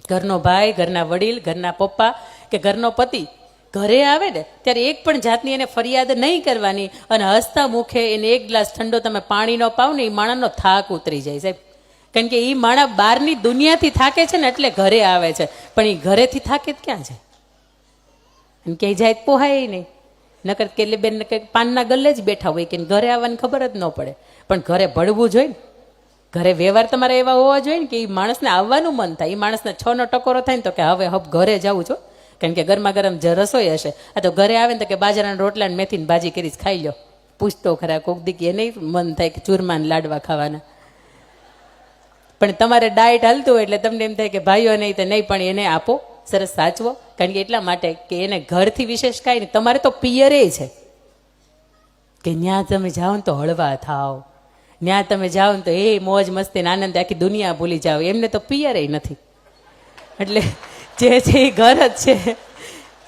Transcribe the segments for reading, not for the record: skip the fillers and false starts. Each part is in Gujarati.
ઘરનો ભાઈ, ઘરના વડીલ, ઘરના પપ્પા કે ઘરનો પતિ ઘરે આવે ને ત્યારે એક પણ જાતની એને ફરિયાદ નહીં કરવાની અને હસતા મુખે એને એક ગ્લાસ ઠંડો તમે પાણીનો પાવ ને એ માણાનો થાક ઉતરી જાય સાહેબ. કારણ કે એ માણા બહારની દુનિયાથી થાકે છે ને એટલે ઘરે આવે છે, પણ એ ઘરેથી થાકે જ ક્યાં છે? અને ક્યાંય જાય પોહાય નહીં. નકર કે એટલે બેન કંઈક પાનના ગલ્લે જ બેઠા હોય કે ઘરે આવવાની ખબર જ ન પડે. પણ ઘરે ભળવું જોઈએ ને, ઘરે વ્યવહાર તમારે એવા હોવા જોઈએ ને કે એ માણસને આવવાનું મન થાય. એ માણસને 6 નો ટકોરો થાય ને તો કે હવે ઘરે જવું છો, કારણ કે ગરમા ગરમ જે રસોઈ હશે. આ તો ઘરે આવે ને તો કે બાજરાના રોટલા ને મેથીની ભાજી કરી ખાઈ લો. પૂછતો ખરા કોક દી એને મન થાય કે ચૂરમાન લાડવા ખાવાના. પણ તમારે ડાયટ હાલતું હોય એટલે તમને એમ થાય કે ભાઈઓ નહીં તો નહીં, પણ એને આપો, સરસ સાચવો. કારણ કે એટલા માટે કે એને ઘરથી વિશેષ કાંઈ નહીં. તમારે તો પિયરે છે કે ત્યાં તમે જાઓ ને તો હળવા થાવ, ત્યાં તમે જાઓ ને તો એ મોજ મસ્તી ને આનંદ આખી દુનિયા ભૂલી જાઓ. એમને તો પિયરે નથી. એટલે જે છે એ ઘર જ છે.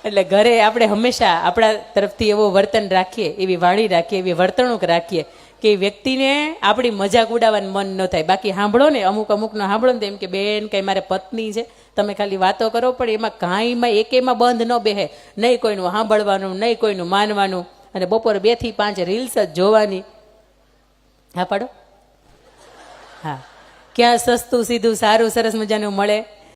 એટલે ઘરે આપણે હંમેશા આપણા તરફથી એવો વર્તન રાખીએ, એવી વાણી રાખીએ, એવી વર્તણૂક રાખીએ કે એ વ્યક્તિને આપણી મજાક ઉડાવવાનું મન ન થાય. બાકી સાંભળો ને, અમુકનો સાંભળો ને તો એમ કે બેન કંઈ મારે પત્ની છે, તમે ખાલી વાતો કરો, પણ એમાં કાંઈમાં એકેમાં બંધ ન બેહે. નહીં કોઈનું સાંભળવાનું, નહીં કોઈનું માનવાનું, અને બપોરે 2 થી 5 રીલ્સ જ જોવાની. હા પાડો. હા, ક્યાં સસ્તું સીધું સારું સરસ મજાનું મળે